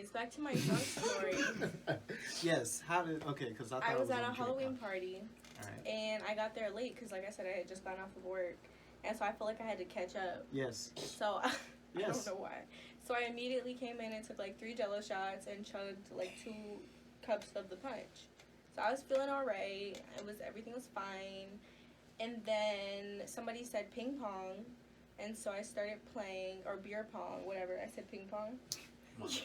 anyways, back to my drunk story. Yes. Because I was at a Halloween party. All right. And I got there late because, like I said, I had just gotten off of work. And so I felt like I had to catch up. Yes. So I don't know why. So I immediately came in and took like 3 Jello shots and chugged like 2 cups of the punch. So I was feeling alright. Everything was fine. And then somebody said ping pong. And so I started playing, or beer pong, whatever. I said ping pong.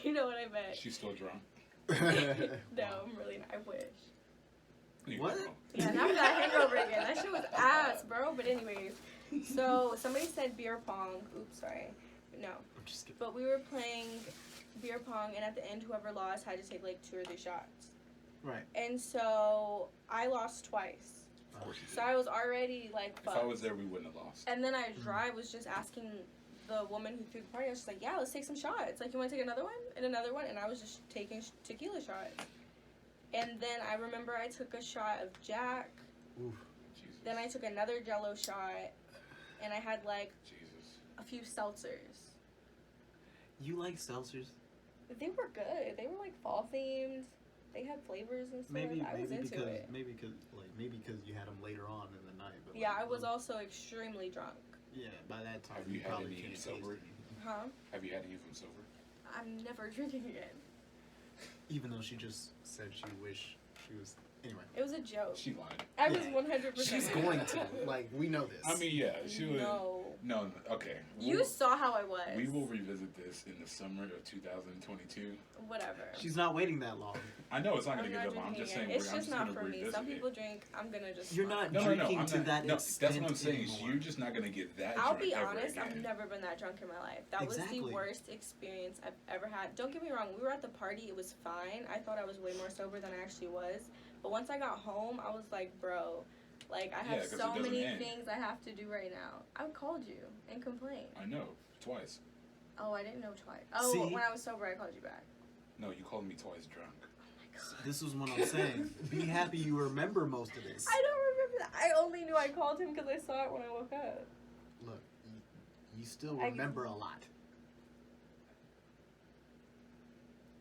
You know what I meant. She's still drunk. No, I'm really not. I wish. What? Yeah, not for that hangover again. That shit was ass, bro. But anyways, so somebody said beer pong. Oops, sorry. No. I'm just kidding. But we were playing beer pong, and at the end, whoever lost had to take like 2 or 3 shots. Right. And so I lost twice. Of course you did. So I was already like fucked. If I was there, we wouldn't have lost. And then I was just asking the woman who threw the party. I was just like, yeah, let's take some shots. Like, you want to take another one and another one? And I was just taking tequila shots. And then I remember I took a shot of Jack. Oof. Jesus. Then I took another Jello shot, and I had like Jesus. a few seltzers. You like seltzers? They were good. They were like fall themed. They had flavors and stuff. I was into it. Maybe because you had them later on in the night. But Yeah, I was also extremely drunk. Yeah, by that time. Have you had probably any can't sober? taste it. Huh? Have you had any of them sober? I'm never drinking again. Even though she just said she wished she was. Anyway. It was a joke. She lied. I was 100%. She's going to. Like, we know this. I mean, yeah, she would. No, okay. You saw how I was. We will revisit this in the summer of 2022. Whatever. She's not waiting that long. I know it's not I'm going to not get that long. I'm drinking just it. saying. It's I'm just just not for me. revisit Some it. people drink. I'm gonna just. You're not No, drinking I'm to not, that no, extent. that's what I'm saying. Anymore. You're just not going to get that I'll drunk be ever honest. again. I've never been that drunk in my life. That was Exactly. the worst experience I've ever had. Don't get me wrong. We were at the party. It was fine. I thought I was way more sober than I actually was. But once I got home, I was like, bro, like I have 'cause it so doesn't many end. things I have to do right now. I called you and complained. I know. Twice. Oh, I didn't know twice. Oh, See? when I was sober, I called you back. No, you called me twice drunk. This is what I'm saying. Be happy you remember most of this. I don't remember that. I only knew I called him because I saw it when I woke up. Look, you still remember a lot.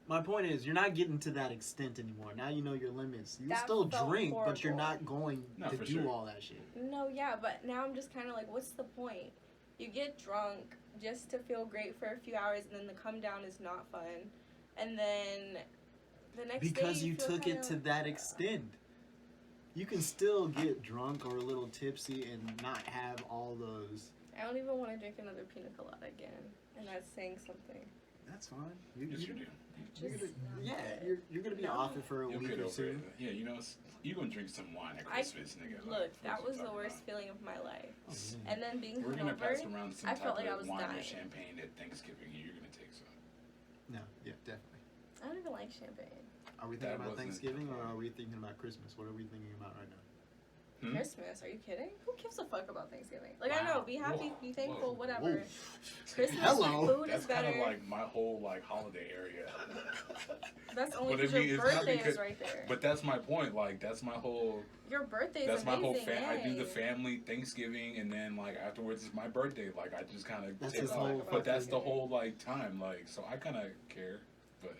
My point is, you're not getting to that extent anymore. Now you know your limits. You That still felt drink, but you're horrible. not going No, to for do sure. all that shit. No, yeah, but now I'm just kind of like, what's the point? You get drunk just to feel great for a few hours, and then the come down is not fun. And then the next day Because you feel took it kinda- to that extent. You can still get drunk or a little tipsy and not have all those. I don't even want to drink another pina colada again, and that's saying something. That's fine. Yes, you do. You're Just gonna, not yeah, good. you're gonna be No. off it for a You'll week get or over two. it. Yeah, you know, you're going to drink some wine at Christmas, nigga. Look, Like, that what was you the talking worst about? feeling of my life. Oh, man. And then being We're going to pass hungover, around some I type felt like I of was wine or dying. champagne at Thanksgiving, and you're going to take some. No, yeah, definitely. I don't even like champagne. Are we thinking That about wasn't Thanksgiving the or point. are we thinking about Christmas? What are we thinking about right now? Hmm? Christmas? Are you kidding? Who gives a fuck about Thanksgiving? Like, I Wow. know, be happy, Whoa. be thankful, Whoa. whatever. Whoa. Christmas Hello. food That's is kind better. of like my whole like holiday area. That's only But I because mean, your it's not birthday because- is right there. But that's my point. Like that's my whole. Your birthday is That's my amazing. whole. I do the yay. family Thanksgiving, and then like afterwards is my birthday. Like I just kind of That's take his off. whole But that's the fucking- whole like time. Like so, I kind of care, but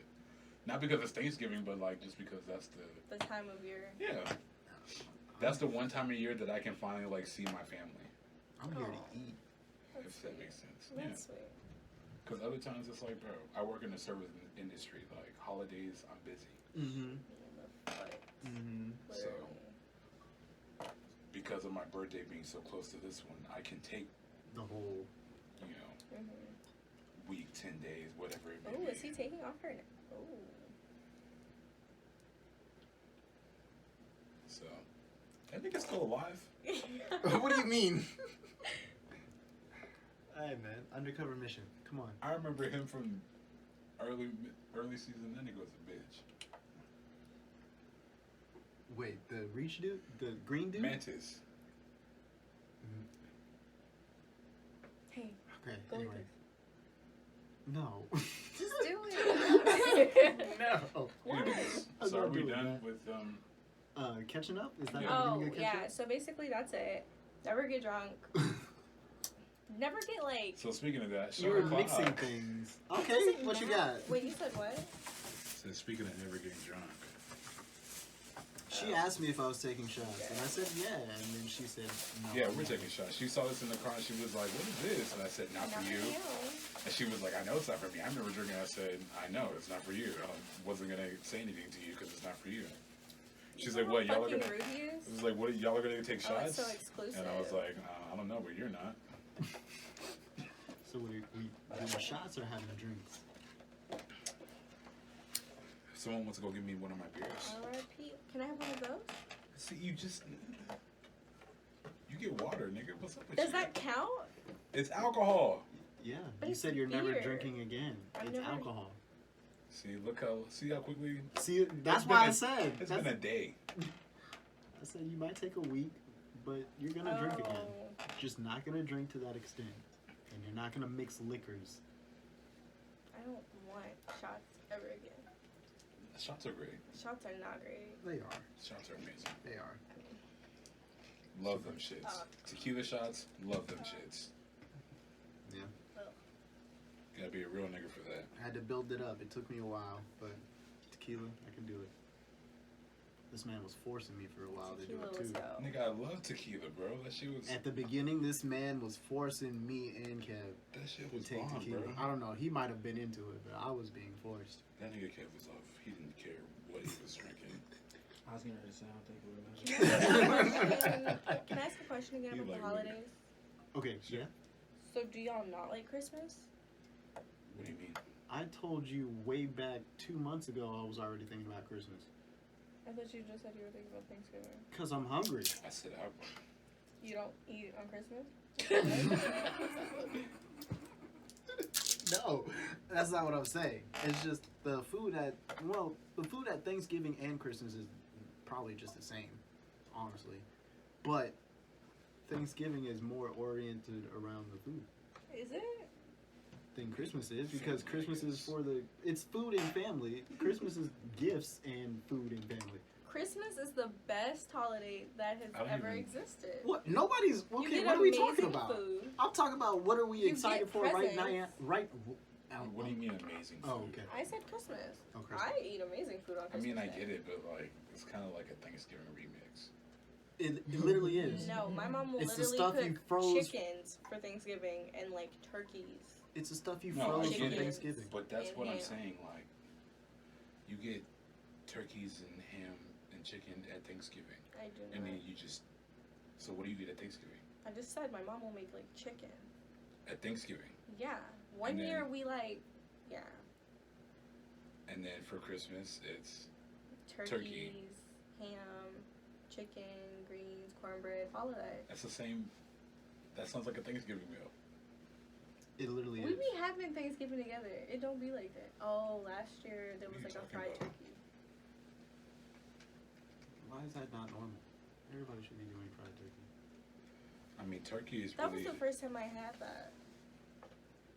not because it's Thanksgiving, but like just because that's the The time of year. yeah. That's the one time a year that I can finally like see my family. I'm here Aw. to eat. That's If that sweet. makes sense. That's Yeah. sweet. Because other times it's like, bro, I work in the service industry. Like holidays, I'm busy. Mm-hmm. But Mm-hmm. So because of my birthday being so close to this one, I can take The whole. you know mm-hmm. week, 10 days, whatever it may Oh, be. is he taking off her? Oh. So I think it's still alive. What do you mean? Hey man, undercover mission. Come on. I remember him from early season. Then he goes a bitch. Wait, the reach dude, the green dude. Mantis. Hey, Okay. go Anyway. with No. just do it. No. Anyways, I'm so not are we doing done that. with Catching up? Is that Yeah. what Oh, we're gonna catch yeah. So basically, that's it. Never get drunk. up? Never get like. So speaking of that, You were Shot mixing O'Clock. things. Okay, what you got? Wait, you said what? speaking of never getting drunk. She asked me if I was taking shots, and I said yeah, and then she said no. Yeah, we're taking shots. She saw this in the car, and she was like, "What is this?" And I said, "Not for you." And she was like, "I know it's not for me. I've never drinking." I said, "I know it's not for you. I wasn't gonna say anything to you because it's not for you." She's like, "What? Y'all are gonna?" It was like, "What? Y'all are gonna take shots?" It's so exclusive. And I was like, "I don't know, but you're not." So we doing shots or having drinks? Someone wants to go give me one of my beers. R.I.P. Can I have one of those? See, you get water, nigga. What's up with Does you? that count? It's alcohol. Yeah, But you it's said you're never beer. drinking again. I've It's never- alcohol. See how quickly. See, that's It's why been I said. It's That's, been a day. I said you might take a week, but you're gonna drink again. Just not gonna drink to that extent, and you're not gonna mix liquors. I don't want shots ever again. Shots are great. Shots are not great. They are. Shots are amazing. They are. Love them shits. Tequila shots, love them shits. Yeah. Gotta be a real nigga for that. I had to build it up. It took me a while, but tequila, I can do it. This man was forcing me for a while to do Tequila it was too. dope. Nigga, I love tequila, bro. That shit was. At the beginning, this man was forcing me and Kev That shit to was take bomb, tequila. bro. I don't know. He might have been into it, but I was being forced. That nigga Kev was off. He didn't care what he was drinking. I was gonna say, I don't think we're Can I ask a question again You about like the holidays? Okay, Sure. yeah. So do y'all not like Christmas? What do you mean? I told you way back 2 months ago I was already thinking about Christmas. I thought you just said you were thinking about Thanksgiving. Because I'm hungry. I said I. You don't eat on Christmas? No, that's not what I'm saying. It's just the food at Thanksgiving and Christmas is probably just the same, honestly. But Thanksgiving is more oriented around the food Is it? than Christmas is, because Christmas is it's food and family. Christmas is gifts and food and family. Christmas is the best holiday that has I don't ever even- existed. What? Nobody's You okay. get What are we talking amazing about? food. I'm talking about what are we You excited get for right now? presents. Right. What do you mean amazing food? Oh, okay. I said Christmas. Oh, Christmas. I eat amazing food on I Christmas. mean, I Day. get it, but like, it's kind of like a Thanksgiving remix. It literally is. No, my mom will It's the literally stuff cook you froze- chickens for Thanksgiving and like turkeys. It's the stuff you No, froze I for get it. Thanksgiving. But that's And what I'm ham. saying. Like, you get turkeys and ham and chicken at Thanksgiving, I do not. and then you just. So what do you get at Thanksgiving? I just said my mom will make like chicken. At Thanksgiving, Yeah. One And then- year we like, yeah, and then for Christmas, it's turkeys, Turkey. ham, chicken, greens, cornbread, all of that. that's the same. That sounds like a Thanksgiving meal. It literally We is. be having Thanksgiving together. It don't be like that. Oh, last year there What was are like you a talking fried about? turkey. Why is that not normal? Everybody should be doing fried turkey. I mean, turkey is That was really the first time I had that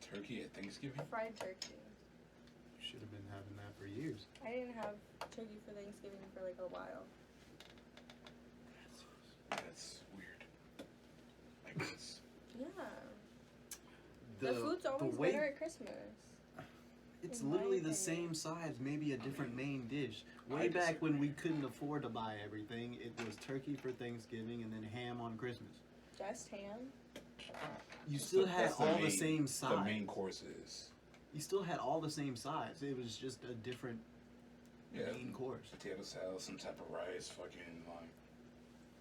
turkey at Thanksgiving. fried turkey. You should have been having that for years. I didn't have turkey for Thanksgiving for like a while. That's weird. I guess. Yeah, the food's always way better at Christmas. it's in my literally the opinion. same size, maybe a different main dish. I Way back when we disagree. couldn't afford to buy everything, it was turkey for Thanksgiving and then ham on Christmas. Just ham. You still had That's all the main- same The size. main courses. You still had all the same size. It was just a different Yeah. main course. Potato salad, some type of rice, fucking like.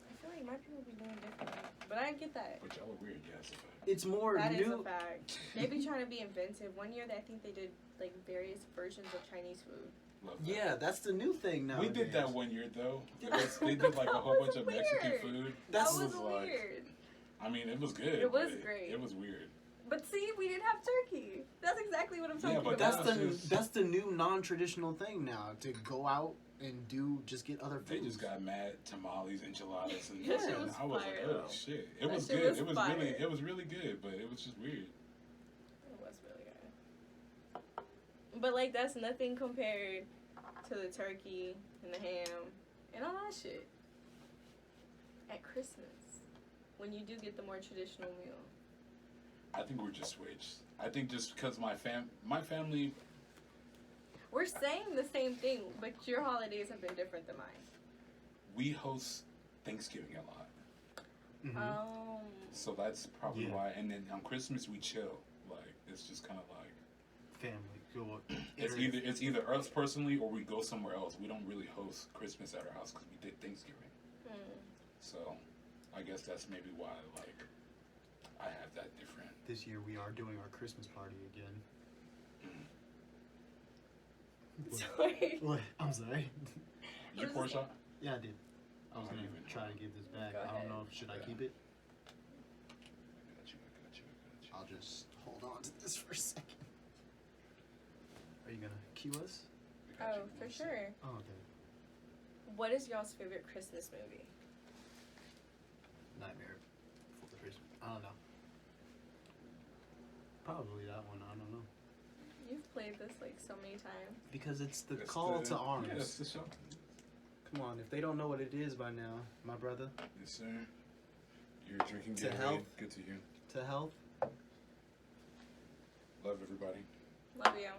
I feel like my people be doing different, but I get that. But y'all are weird, yeah, that's a fact. It's more That is a new. fact. They be trying to be inventive. One year, I think they did like various versions of Chinese food. Love that. Yeah, that's the new thing now. We did that one year though. Yeah. They did like a That whole was bunch of Mexican weird. food. That's That was like- weird. I mean, it was good. It was but great. It was weird. But see, we didn't have turkey. That's exactly what I'm talking Yeah, but about. That's That's the just- new non-traditional thing now, to go out and just get other They foods. just got mad tamales, enchiladas, and That shit and was I was fire, like, though. oh shit! It That was shit good. was It was fire. really good, but it was just weird. It was really good. But like that's nothing compared to the turkey and the ham and all that shit. At Christmas, when you do get the more traditional meal. I think we're just switched. I think just because my family, We're saying the same thing, but your holidays have been different than mine. We host Thanksgiving a lot. Mm-hmm. So that's probably Yeah. why. And then on Christmas we chill. Like it's just kind of like Family. Go. it's either us personally or we go somewhere else. We don't really host Christmas at our house because we did Thanksgiving. So I guess that's maybe why like I have that different. This year we are doing our Christmas party again. Sorry. What? I'm sorry. You pour a shot? Yeah, I did. I was I gonna don't even try to give this back. Go I ahead. don't know. Should I Yeah. keep it? I got you. I'll just hold on to this for a second. Are you gonna cue us? I got Oh, you. for sure. Oh, okay. What is y'all's favorite Christmas movie? Nightmare Before Christmas. I don't know. Probably that one. I don't know. You've played this like so many times. Because it's the It's call the- to arms. Yeah, it's the show. Come on, if they don't know what it is by now, my brother, Yes, sir. You're drinking To Gatorade. health. Good to you. to health. Love everybody. Love you.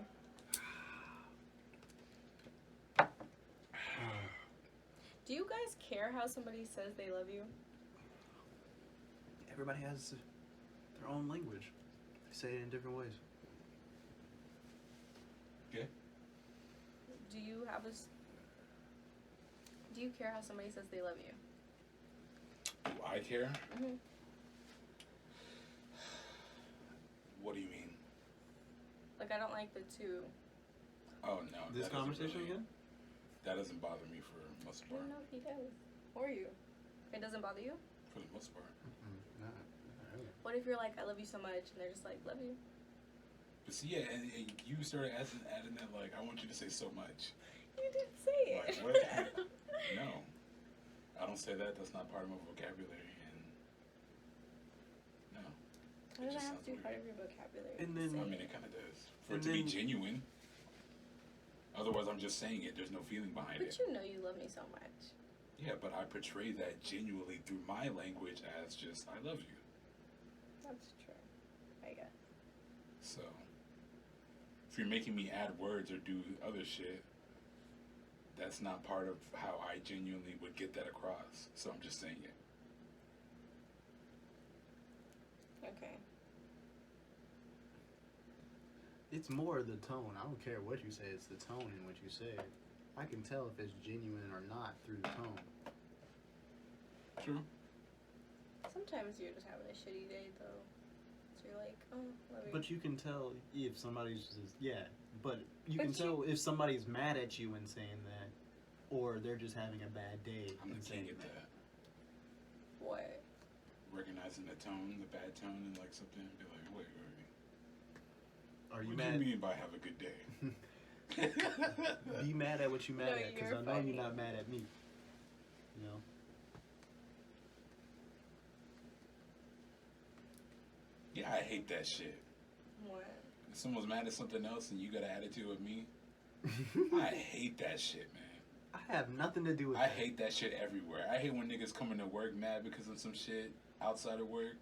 Do you guys care how somebody says they love you? Everybody has their own language. They say it in different ways. Okay. Do you have a? Do you care how somebody says they love you? Do I care? Mm-hmm. What do you mean? Like I don't like the two. Oh no. This that doesn't conversation really- again? That doesn't bother me for the most I part. don't know if he does. Or you. It doesn't bother you? For the most part. Not really. What if you're like, I love you so much, and they're just like, love you? But see, yeah, and you started adding that like, I want you to say so much. You didn't say Like, it. what? No, I don't say that. That's not part of my vocabulary. And no, Why does just that have sounds to be weird. part of your vocabulary? And then- Say I mean, it. it kind of does. For And it to be then- genuine. Otherwise, I'm just saying it. There's no feeling behind But it. you know you love me so much. Yeah, but I portray that genuinely through my language as just, I love you. That's true. I guess. So, if you're making me add words or do other shit, that's not part of how I genuinely would get that across. So I'm just saying it. Okay. It's more the tone. I don't care what you say. It's the tone in which you say it. I can tell if it's genuine or not through the tone. True. Sometimes you're just having a shitty day, though. So you're like, oh, love you. But you can tell if somebody's just, yeah. But you But can you- tell if somebody's mad at you in saying that, or they're just having a bad day I'm in the saying king of that. that. What? Recognizing the tone, the bad tone, and like something, and be like, wait. Are you What mad? do you mean by have a good day? Be mad at what you mad No, at, because you're I know funny. you're not mad at me. You know. Yeah, I hate that shit. What? If someone's mad at something else and you got an attitude with me, I hate that shit, man. I have nothing to do with I that. hate that shit everywhere. I hate when niggas come into work mad because of some shit outside of work.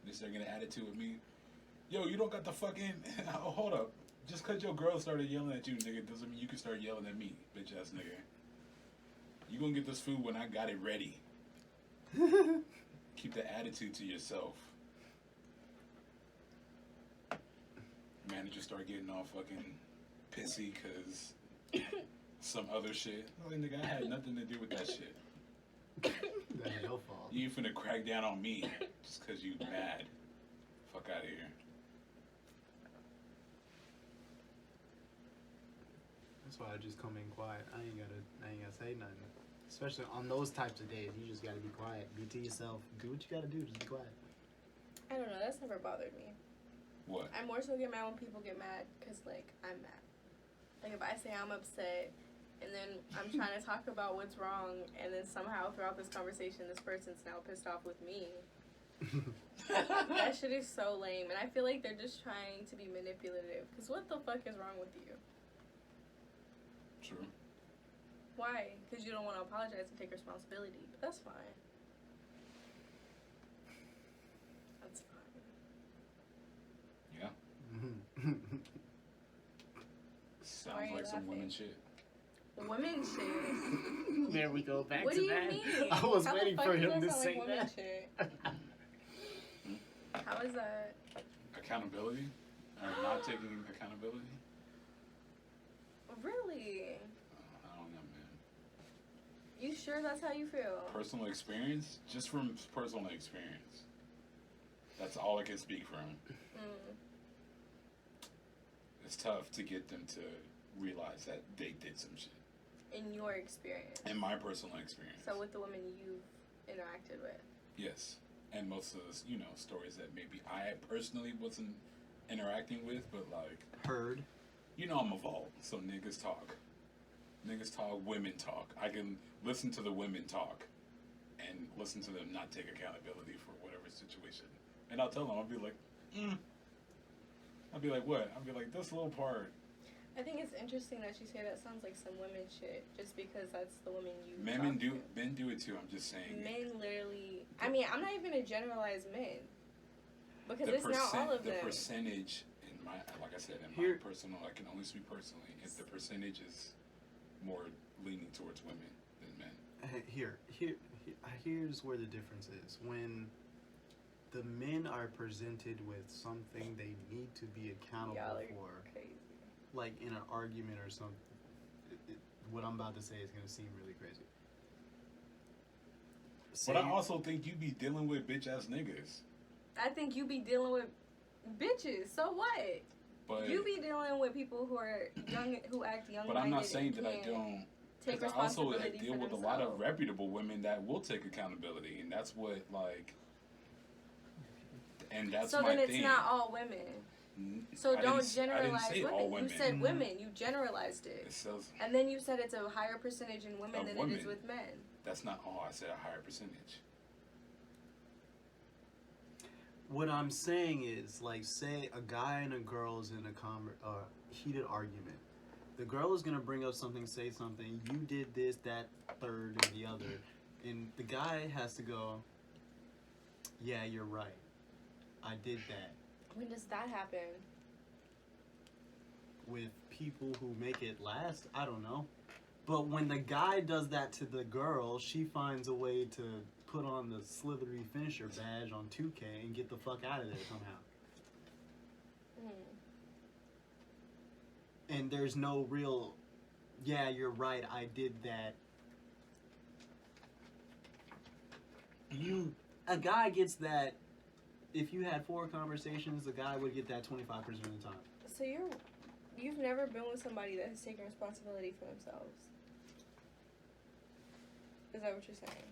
They start getting an attitude with me. Yo, you don't got the fucking... Oh, hold up. Just because your girl started yelling at you, nigga, doesn't mean you can start yelling at me, bitch ass nigga. You gonna get this food when I got it ready. Keep the attitude to yourself. Manager start getting all fucking pissy because some other shit. Like, nigga, I had nothing to do with that shit. That ain't your fault. You finna crack down on me just because you mad. Fuck out of here. That's why I just come in quiet. I ain't gotta say nothing. Especially on those types of days, you just gotta be quiet. Be to yourself. Do what you gotta do. Just be quiet. I don't know. That's never bothered me. What? I more so get mad when people get mad because, like, I'm mad. Like, if I say I'm upset and then I'm trying to talk about what's wrong and then somehow throughout this conversation this person's now pissed off with me, that shit is so lame. And I feel like they're just trying to be manipulative. Because what the fuck is wrong with you? True. Why? Because you don't want to apologize and take responsibility. But that's fine. That's fine. Yeah. Why are Sounds you like some laughing? women shit. Women shit. There we go back What to do you that. mean? I was How the waiting fuck for does him that to sound say like women that. shit? How is that? Accountability? Or not taking accountability? Really? I don't know, man. You sure that's how you feel? Personal experience? Just from personal experience. That's all I can speak from. Mm. It's tough to get them to realize that they did some shit. In your experience. In my personal experience. So with the women you've interacted with. Yes. And most of the, stories that maybe I personally wasn't interacting with, but like, Heard. I'm a vault, so niggas talk. Niggas talk, women talk. I can listen to the women talk and listen to them not take accountability for whatever situation. And I'll tell them, I'll be like, I'll be like, what? I'll be like, this little part. I think it's interesting that you say that sounds like some women shit, just because that's the women you Men talk to. men do it too, I'm just saying. Men literally, I mean, I'm not even gonna generalize men. Because The it's not all of them. The percentage, like I said, in my personal, I can only speak personally, if the percentage is more leaning towards women than men. Here's where the difference is. When the men are presented with something they need to be accountable for, crazy. like in an argument or something, what I'm about to say is going to seem really crazy. But I also think you be dealing with bitch ass niggas. I think you be dealing with bitches. So what? But you be dealing with people who are young, who act young. But I'm not saying that I don't. Take I also responsibility deal for with themselves. a lot of reputable women that will take accountability, and that's what and that's so my then thing. it's not all women. So don't generalize women. You said women. You generalized it. And then you said it's a higher percentage in women than it is with men. That's not all. I said a higher percentage. What I'm saying is, like, say a guy and a girl's in a heated argument. The girl is going to bring up something, say something, you did this, that, third, and the other. And the guy has to go, yeah, you're right. I did that. When does that happen? With people who make it last, I don't know. But when the guy does that to the girl, she finds a way to put on the slithery finisher badge on 2K and get the fuck out of there somehow. And there's no real, yeah, you're right, I did that. A guy gets that, if you had 4 conversations, the guy would get that 25% of the time. So you've never been with somebody that has taken responsibility for themselves. Is that what you're saying?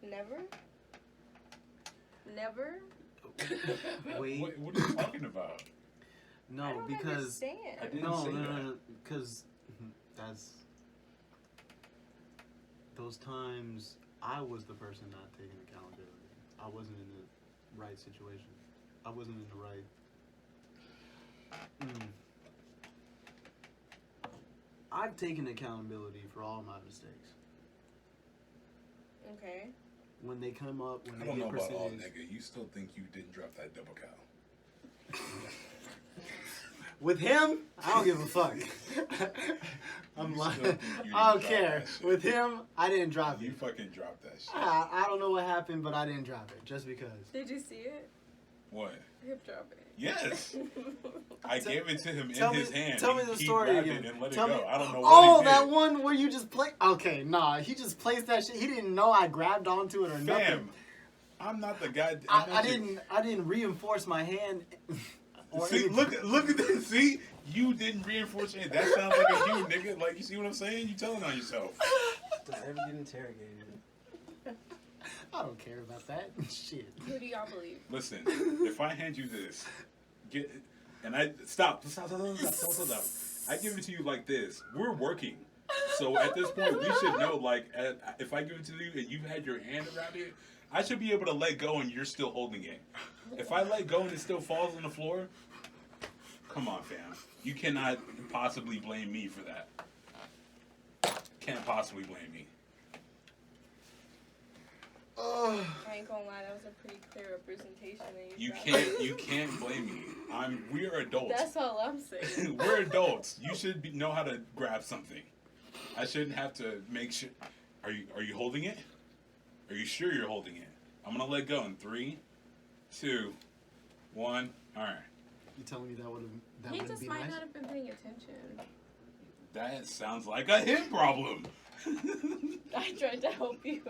Never? Never? Wait. What are you talking about? No, I don't because understand. I didn't say that. Because that's those times I was the person not taking accountability. I wasn't in the right situation. I wasn't in the right. I've taken accountability for all my mistakes. Okay. When they come up, when I they don't know get about all, percentage. nigga. You still think you didn't drop that double cow? With him, I don't give a fuck. I'm lying. I don't care. With him, I didn't drop it. You fucking dropped that shit. I don't know what happened, but I didn't drop it just because. Did you see it? What? Hip drop it. Yes. I gave it to him in his hand. Tell me the story again. And let Tell it me. go. I don't know Oh, what he did. that one where you just play. Okay, nah, he just placed that shit. He didn't know I grabbed onto it or nothing. Fam, I'm not the guy. I didn't reinforce my hand. See, look at this. See, you didn't reinforce it. That sounds like a you, nigga. Like, you see what I'm saying? You telling on yourself. Does ever get interrogated? I don't care about that shit. Who do y'all believe? Listen, if I hand you this, stop. I give it to you like this. We're working. So at this point, we should know, like, if I give it to you and you've had your hand around it, I should be able to let go and you're still holding it. If I let go and it still falls on the floor, come on, fam. You cannot possibly blame me for that. Can't possibly blame me. I ain't gonna lie, that was a pretty clear representation. That You can't blame me. We are adults. That's all I'm saying. We're adults. You should know how to grab something. I shouldn't have to make sure. Are you holding it? Are you sure you're holding it? I'm gonna let go in 3, 2, 1. All right. You telling me that He wouldn't just be might nice? not have been paying attention. That sounds like a him problem. I tried to help you.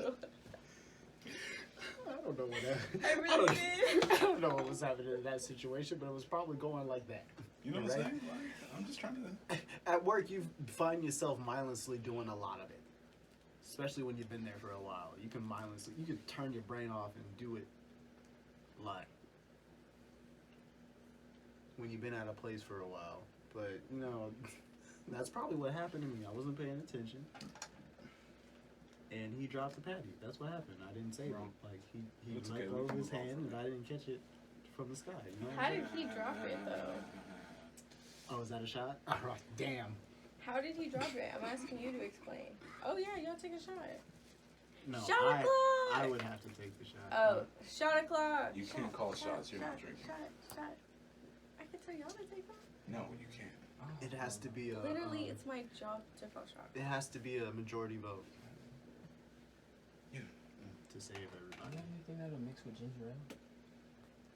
I don't know what that. I really did. I don't know what was happening in that situation, but it was probably going like that. You know what I'm saying? Like, I'm just trying to. At work, you find yourself mindlessly doing a lot of it, especially when you've been there for a while. You can turn your brain off and do it live when you've been at a place for a while. But that's probably what happened to me. I wasn't paying attention, and he dropped the patty. That's what happened. I didn't save it. Like he It's let okay, go we of can his move on hand, from and it. I didn't catch it from the sky. You know what How I'm did saying? he drop it though? Oh, is that a shot? All right, damn. How did he drop it? I'm asking you to explain. Oh yeah, y'all take a shot. No, Shot o'clock! I would have to take the shot. Oh, shot o'clock. You can't call shots, you're not drinking. Shot. I can tell y'all to take one. No, you can't. It has to be a. Literally, it's my job to call shots. It has to be a majority vote. Yeah. To save You everybody. know anything that'll mix with ginger ale?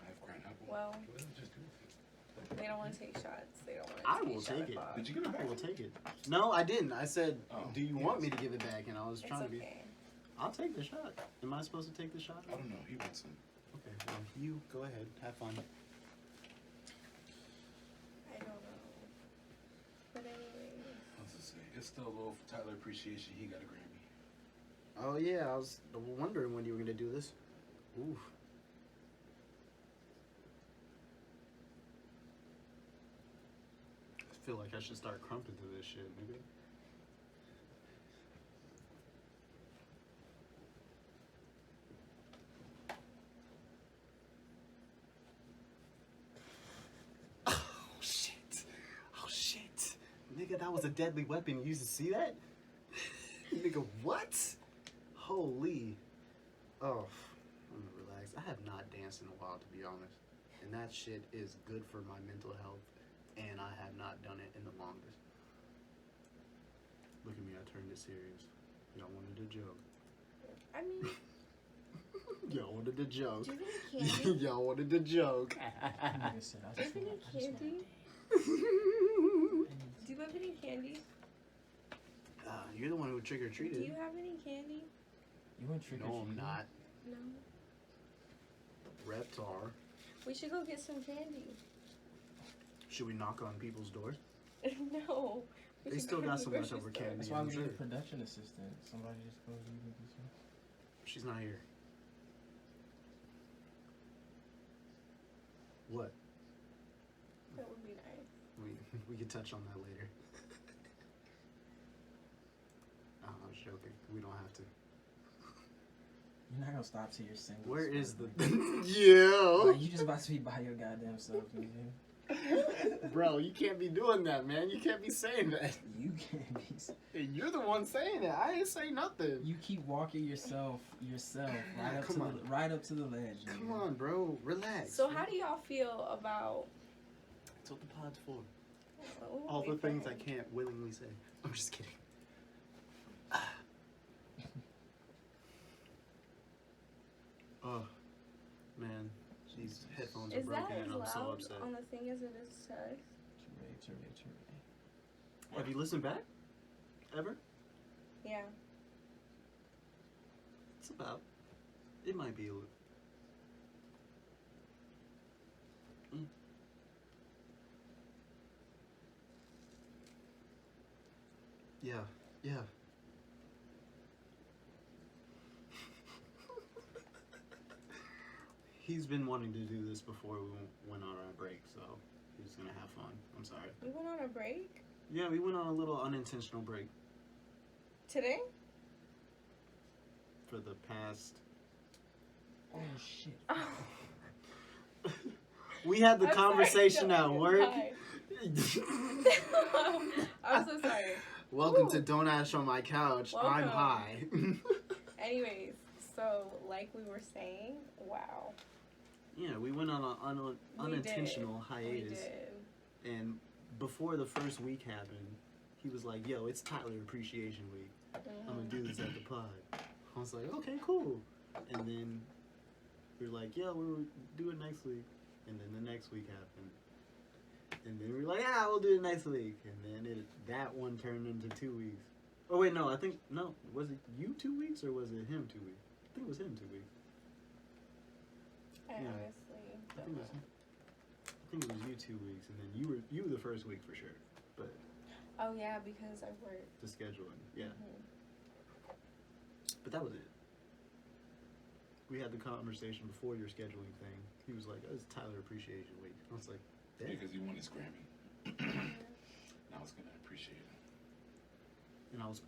I have cran apple. Well, Just do it. they don't want to take shots. They don't want to I take will shot take it. o'clock. Did you give it back? I will take it. No, I didn't. I said, Oh, "Do you want me to give it back?" And I was It's trying to be. okay. I'll take the shot. Am I supposed to take the shot? I don't know. He wants some. Okay. Well, you go ahead. Have fun. I don't know. But anyways. What's it say? It's still a little Tyler appreciation. He got a Grammy. Oh yeah, I was wondering when you were gonna do this. Oof. I feel like I should start crumping to this shit, nigga. Oh shit. Nigga, that was a deadly weapon. You used to see that? Nigga, what? Holy. Oh, I'm gonna relax. I have not danced in a while, to be honest. And that shit is good for my mental health. And I have not done it in the longest. Look at me, I turned it serious. Y'all wanted a joke. I mean, Y'all wanted a joke. do you have any candy? Y'all wanted a joke. Nigga said, I Do you just have any want- I just want candy? to Do you have any candy? You're the one who Do trick-or-treated. you have any candy? You went trick or No, I'm treating? not. No. Reptar. We should go get some candy. Should we knock on people's doors? No. We They should still go to got the some grocery leftover store. candy. That's why I'm we need sure. a production assistant. Somebody just goes and do this one. She's not here. What? That would be nice. We can touch on that later. Oh, I was joking. We don't have to. You're not gonna stop till you're single. Where is the? Like, Yeah. you just about to be by your goddamn self, nigga. Bro, you can't be doing that, man. You can't be saying that. You can't be. Hey, you're the one saying it. I ain't say nothing. You keep walking yourself right up Come to on. the right up to the ledge. Come nigga. on, bro. Relax. So how do y'all feel about That's what the pod's for. oh, All the wait, things I fine. can't willingly say. I'm just kidding. Oh, man. These headphones are Is that broken as and I'm so loud upset. on the thing as it is to us? Touray. Have you listened back? Ever? Yeah. It's about. It might be a little. Yeah, yeah. He's been wanting to do this before we went on our break, so he's gonna have fun. I'm sorry. We went on a break Yeah, we went on a little unintentional break today. for the past. Oh shit. Oh, We had the I'm sorry, conversation don't at work. cry. I'm so sorry. Welcome Ooh. to Don't Ash on My Couch. I'm Welcome. high. Anyways, So, like we were saying, wow. Yeah, we went on an unintentional We hiatus, did. and before the first week happened, he was like, "Yo, it's Tyler Appreciation Week. I'm gonna do this at the pod." I was like, "Okay, cool." And then we were like, "Yeah, we'll do it next week." And then the next week happened, and then we were like, "Ah, we'll do it next week." And then that one turned into 2 weeks. Oh wait, no, was it you 2 weeks or was it him 2 weeks? I think it was him 2 weeks. I Yeah. honestly I don't think, know. I think it was you 2 weeks, and then you were the first week for sure. But Oh, yeah, because I worked. the scheduling, yeah. Mhm. But that was it. We had the conversation before your scheduling thing. He was like, "Oh, it's Tyler Appreciation Week." I was like, "Damn." Because he won his Grammy. I was gonna appreciate it. And I was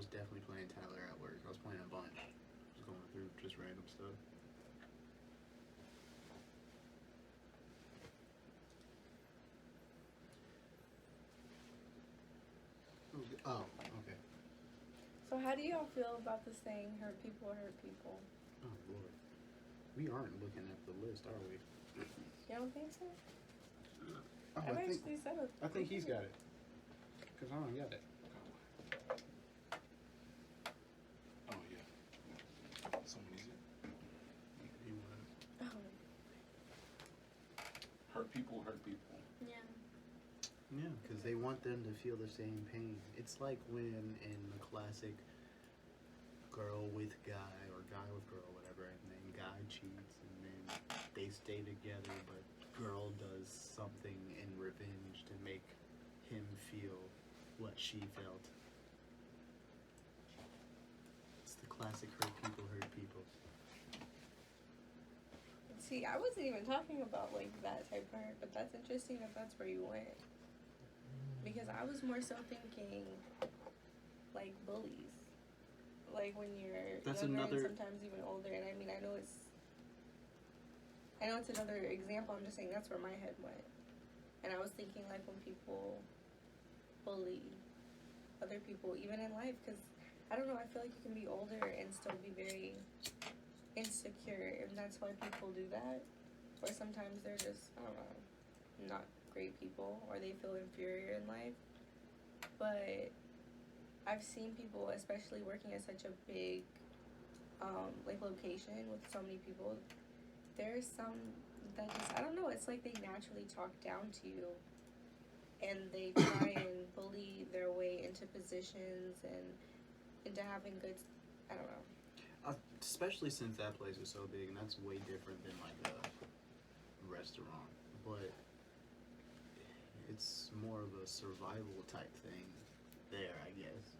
definitely playing Tyler at work. I was playing a bunch. Just going through just random stuff. Oh, okay. So, how do y'all feel about this saying, hurt people hurt people? Oh, Lord. We aren't looking at the list, are we? You don't think so? Oh, I've actually said it. I think he's got it. Because I don't got it. Oh yeah. Someone needs it. He was. Oh, Hurt people hurt people. yeah. Yeah, because they want them to feel the same pain. It's like when in the classic girl with guy or guy with girl, whatever, and then guy cheats and then they stay together, but girl does something in revenge to make him feel what she felt. It's the classic hurt people hurt people. See, I wasn't even talking about like that type of hurt, but that's interesting that that's where you went. Because I was more so thinking like bullies. Like when you're That's younger another- and sometimes even older. And I mean, I know it's another example. I'm just saying that's where my head went. And I was thinking like when people bully other people, even in life, because I don't know, I feel like you can be older and still be very insecure, and that's why people do that. Or sometimes they're just, I don't know, not great people, or they feel inferior in life. But I've seen people, especially working at such a big like location with so many people, there's some that just, I don't know, it's like they naturally talk down to you and they try and bully their way into positions and into having good, I don't know. Especially since that place is so big, and that's way different than like a restaurant. But it's more of a survival type thing there, I guess.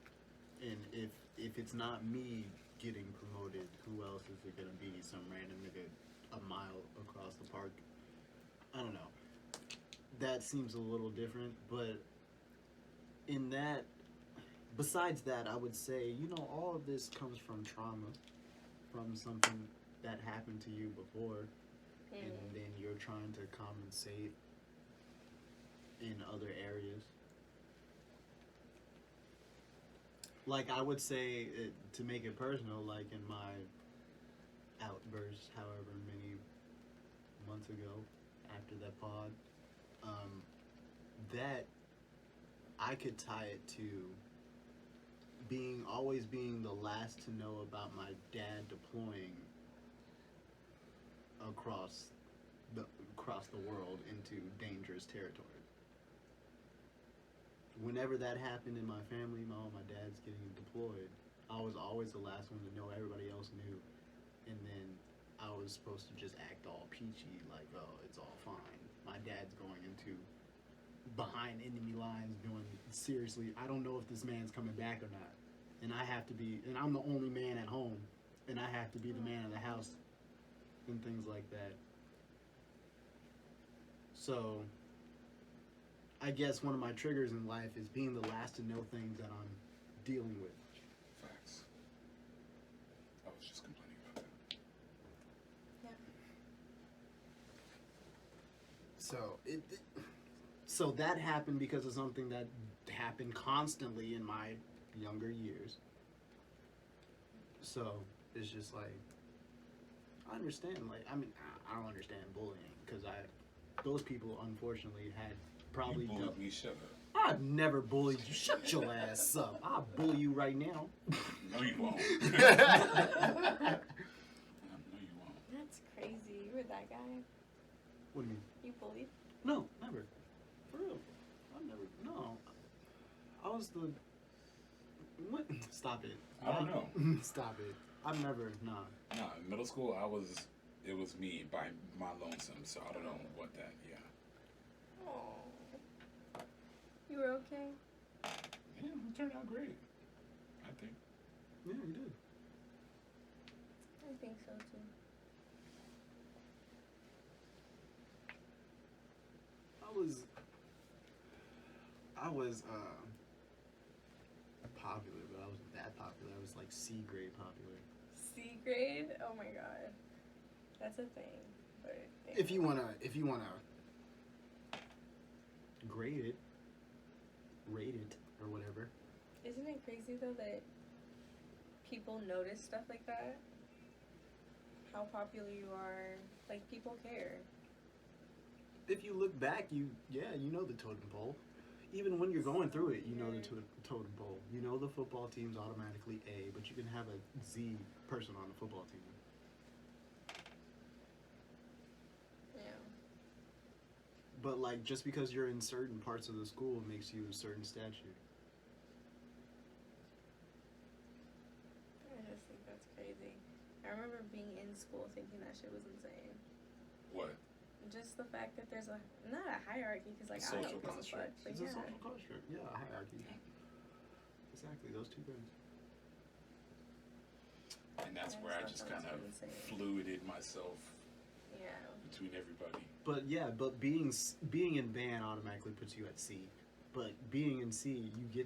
And if it's not me getting promoted, who else is it gonna be? Some random nigga a mile across the park? I don't know. That seems a little different, but in that, besides that, I would say, all of this comes from trauma, from something that happened to you before, and then you're trying to compensate in other areas. Like, I would say, to make it personal, like in my outburst, however many months ago, after that pod, that I could tie it to always being the last to know about my dad deploying across the world into dangerous territory. Whenever that happened in my family, my dad's getting deployed, I was always the last one to know. Everybody else knew, and then I was supposed to just act all peachy, like, oh, it's all fine. My dad's going into behind enemy lines doing, seriously, I don't know if this man's coming back or not. And I have to be, and I'm the only man at home, and I have to be the man of the house, and things like that. So, I guess one of my triggers in life is being the last to know things that I'm dealing with. Facts. I was just complaining about that. Yeah. So that happened because of something that happened constantly in my younger years. So it's just like, I understand. Like, I mean, I don't understand bullying because those people unfortunately had probably. You bullied me, shut up. I've never bullied you. Shut your ass up. I'll bully you right now. No, you won't. No, you won't. That's crazy. You were that guy. What do you mean? You bullied? No, never. For real. I've never. No. I was the. What? Stop it. I don't know. Stop it. I've never. Nah. No, in middle school, it was me by my lonesome, so I don't know what that, yeah. Oh. You were okay? Yeah, it turned out great, I think. Yeah, you did. I think so too. I was popular, but I wasn't that popular. I was like C grade popular. C grade? Oh my god. That's a thing. But If you wanna grade it, rate it, or whatever. Isn't it crazy though that people notice stuff like that? How popular you are. Like, people care. If you look back, you know the totem pole. Even when you're going through it, you know the totem pole. You know the football team's automatically A, but you can have a Z person on the football team. Yeah. But like, just because you're in certain parts of the school makes you a certain stature. I just think that's crazy. I remember being in school thinking that shit was insane. What? Just the fact that there's not a hierarchy, because like, I don't give a fuck, but It's yeah. a social construct. Yeah, a hierarchy. Exactly, those two things. And that's Yeah, where I that just sounds kind of insane. fluided myself Yeah. between everybody. But yeah, being in band automatically puts you at C. But being in C, you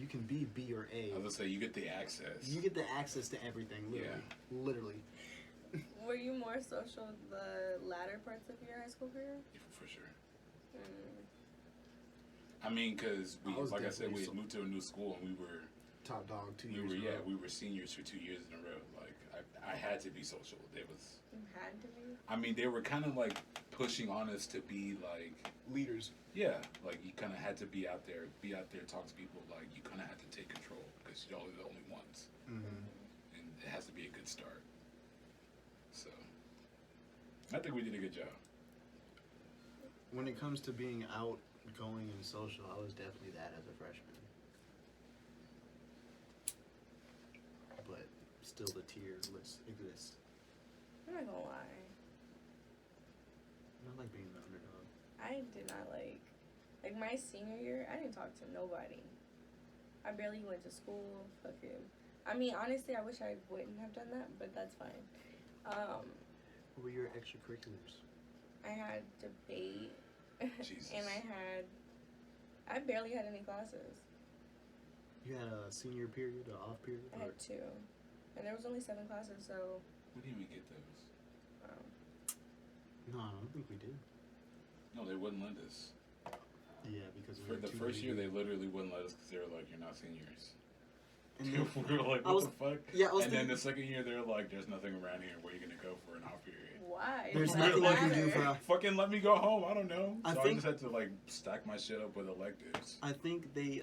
can be B or A. I was gonna say, you get the access. You get the access to everything, literally. Yeah. Literally. Were you more social the latter parts of your high school career? Yeah, for sure. Mm. I mean, because I was like I said, we definitely moved to a new school and we were Top dog 2 years in a row. we were seniors for 2 years in a row. Like I had to be social. It was. You had to be? I mean, they were kind of like pushing on us to be like Leaders. yeah, like you kind of had to be out there, talk to people. Like you kind of had to take control because y'all are the only ones, Mm-hmm. and it has to be a good start. So I think we did a good job. When it comes to being outgoing and social, I was definitely that as a freshman. But still, the tier list exists. I'm not gonna lie. I like being the underdog. I did not like my senior year, I didn't talk to nobody. I barely went to school. Fuck him. I mean, honestly, I wish I wouldn't have done that, but that's fine. What were your extracurriculars? I had debate, Jesus. and I barely had any classes. You had a senior period, an off period? I had 2, and there was only 7 classes, so. We didn't even get those. No, I don't think we did. No, they wouldn't let us. Yeah, because For the first year, they literally wouldn't let us because they were like, "You're not seniors." And then, we were like, I "What was- the fuck?" yeah, I was And then thinking, the second year, they're like, "There's nothing around here. Where are you gonna go for an off period?" Why? There's Does that nothing I can matter? do for. Fucking let me go home. I don't know. I So I think- just had to like stack my shit up with electives. I think they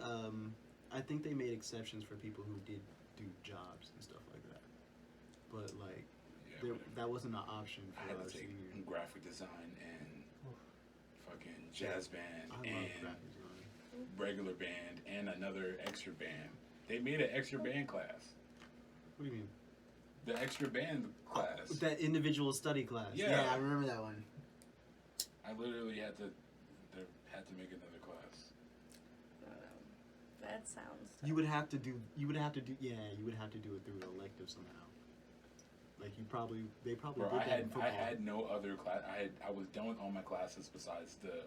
made exceptions for people who did do jobs and stuff like that. But like, Yeah, whatever. that wasn't an option I for had our to take senior. graphic design and fucking jazz band I love and graphic design. regular band and another extra band. They made an extra band class. What do you mean? The extra band class. That individual study class. Yeah. I remember that one. I literally had to make another class. I don't know. That sounds. Tough. You would have to do it through an elective somehow. Like they probably Bro, did that in I football. had no other class. I was done with all my classes besides the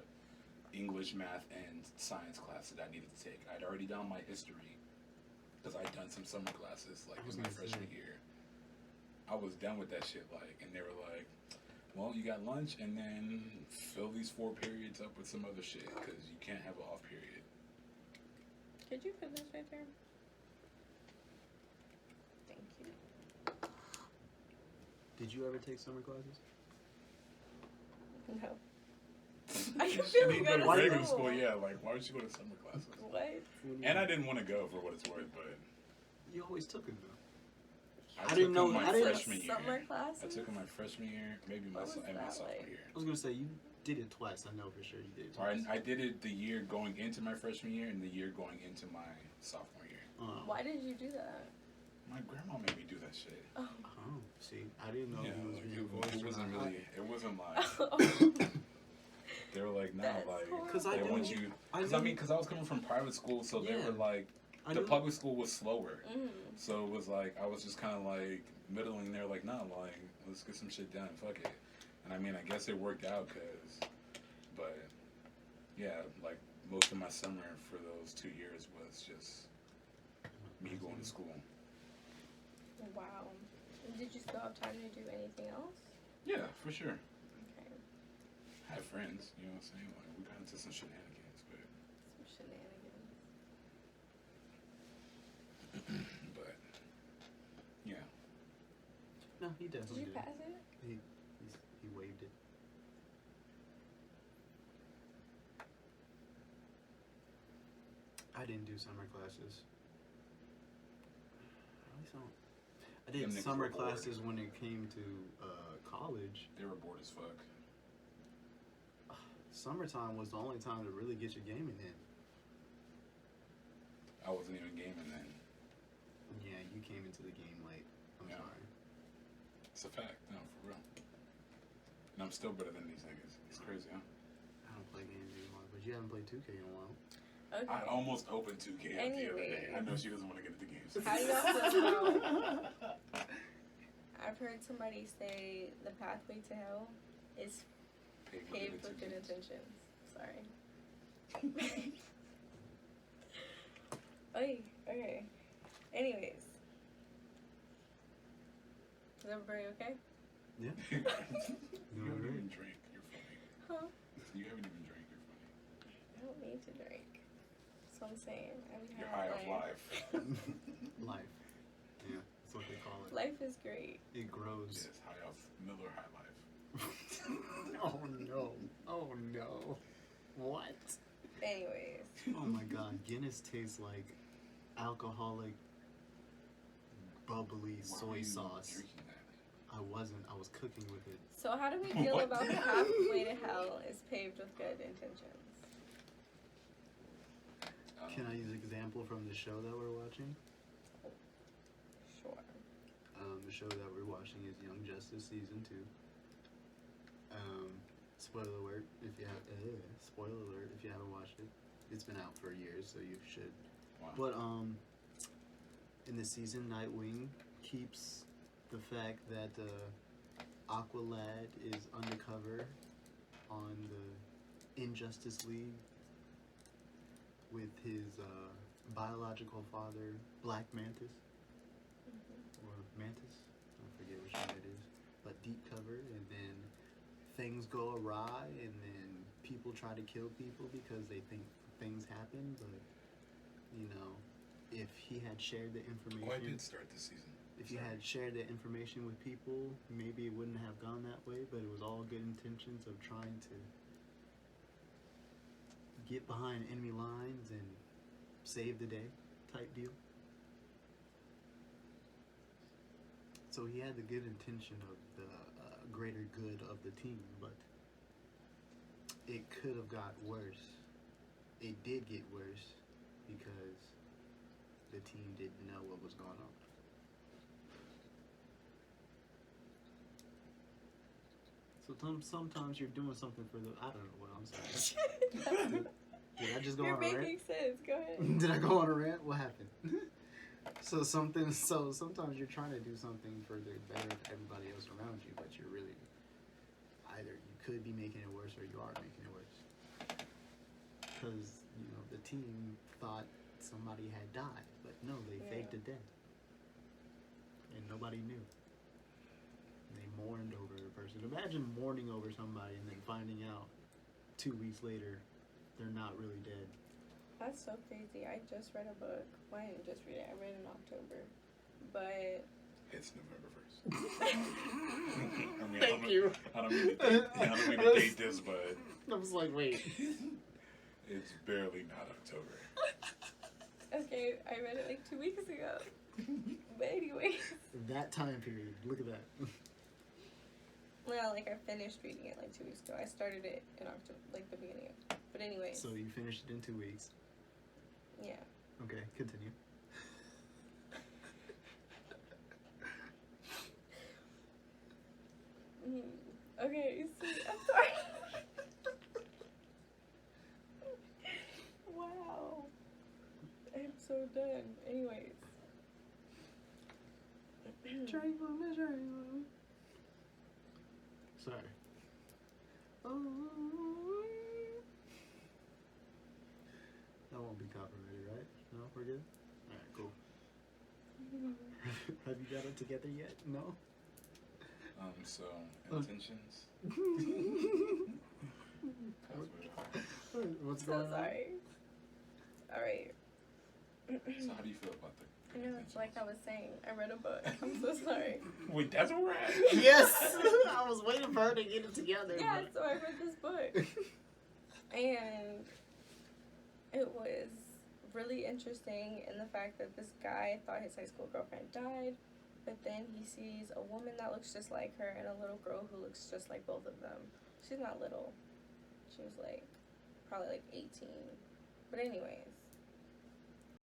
English, math, and science classes that I needed to take. I'd already done my history because I'd done some summer classes like in my freshman year. I was done with that shit, like, and they were like, "Well, you got lunch, and then fill these 4 periods up with some other shit because you can't have an off period." Could you put this right there? Thank you. Did you ever take summer classes? No. I can barely go to Regular school. school, yeah. Like, why would you go to summer classes? What? And I didn't want to go for what it's worth, but You always took them though. I didn't know- took them I my didn't- freshman year. Summer classes? I took them my freshman year, maybe my What was and my that sophomore like? year. I was gonna say you did it twice. I know for sure you did it Or twice. I did it the year going into my freshman year and the year going into my sophomore year. Why did you do that? My grandma made me do that shit. Oh. Oh, see, I didn't know Yeah, he was like, being it voiced or wasn't not. really. It wasn't like they were like, nah, That's like Because I they do. want you. Because I mean, because I was coming from private school, so they Yeah. were like, I the knew- public school was slower, Mm. so it was like I was just kind of like middling there, like, nah, like let's get some shit done, fuck it. And I mean, I guess it worked out, but yeah, like most of my summer for those 2 years was just me going to school. Wow. Did you still have time to do anything else? Yeah, for sure. Okay. I had friends, you know what I'm saying? Like we got into some shenanigans, but Some shenanigans. yeah. No, he Did definitely you did. pass it? He waived it. I didn't do summer classes. At least I did Them niggas summer were bored. classes when it came to college. They were bored as fuck. Summertime was the only time to really get your gaming in. I wasn't even gaming then. Yeah, you came into the game late. I'm Yeah. sorry. It's a fact, no, for real. And I'm still better than these niggas. It's crazy, huh? I don't play games anymore, but you haven't played 2K in a while. Okay. I almost opened 2K up the other day. Anyway. I know she doesn't want to get into games. How do y'all feel about? I've heard somebody say the pathway to hell is paved with good intentions. Sorry. Okay. Anyways. Is everybody okay? Yeah. You No, haven't right. even drank. You're funny. Huh? You haven't even drank. You're funny. I don't need to drink. That's what I'm saying. You're high off life. Life. Yeah, that's what they call it. Life is great. It grows. Yes, high off Miller High Life. Oh no. Oh no. What? Anyways. Oh my god. Guinness tastes like alcoholic, bubbly Why are soy you sauce. drinking that? I wasn't. I was cooking with it. So how do we feel What? about the pathway to hell is paved with good intentions? Can I use an example from the show that we're watching? Sure. The show that we're watching is Young Justice season 2. Spoiler alert if you haven't watched it. It's been out for years, so you should. Wow. But in the season, Nightwing keeps the fact that Aqualad is undercover on the Injustice League with his biological father, Black Mantis. Or Mantis, I forget which one it is, but deep cover, and then things go awry, and then people try to kill people because they think things happen, but you know, if he had shared the information, Oh, I did start this season. if you had shared the information with people, maybe it wouldn't have gone that way, but it was all good intentions of trying to get behind enemy lines and save the day type deal. So he had the good intention of the greater good of the team, but it could have got worse. It did get worse because the team didn't know what was going on. So sometimes you're doing something for the, I don't know what I'm saying. Did I just go You're on a rant? making sense. Go ahead. Did I go on a rant? What happened? So sometimes you're trying to do something for the better of everybody else around you, but you're really either you could be making it worse or you are making it worse. Because, you know, the team thought somebody had died, but no, they Yeah. faked a death. And nobody knew. They mourned over a person. Imagine mourning over somebody and then finding out 2 weeks later they're not really dead. That's so crazy. I just read a book. Well, I didn't just read it. I read it in October. But It's November 1st. I mean, Thank you. I don't mean to date this, but I was like, wait. it's barely not October. Okay, I read it like 2 weeks ago. But anyways. That time period. Look at that. Well, like I finished reading it like 2 weeks ago. I started it in October, like the beginning of. But anyways. So you finished it in 2 weeks. Yeah. Okay, continue. Okay, see, I'm sorry. Wow. I'm so done. Anyways. Sorry. Oh. That won't be copyrighted, right? No, we're good? Alright, cool. Have you got it together yet? No? So, intentions? What's So going on? sorry. Alright. So how do you feel about the I know, it's like I was saying. I read a book. I'm so sorry. Wait, that's where we're at? Yes! I was waiting for her to get it together. Yeah, but- so I read this book. And it was really interesting in the fact that this guy thought his high school girlfriend died, but then he sees a woman that looks just like her and a little girl who looks just like both of them. She's not little. She was like, probably like 18. But anyways.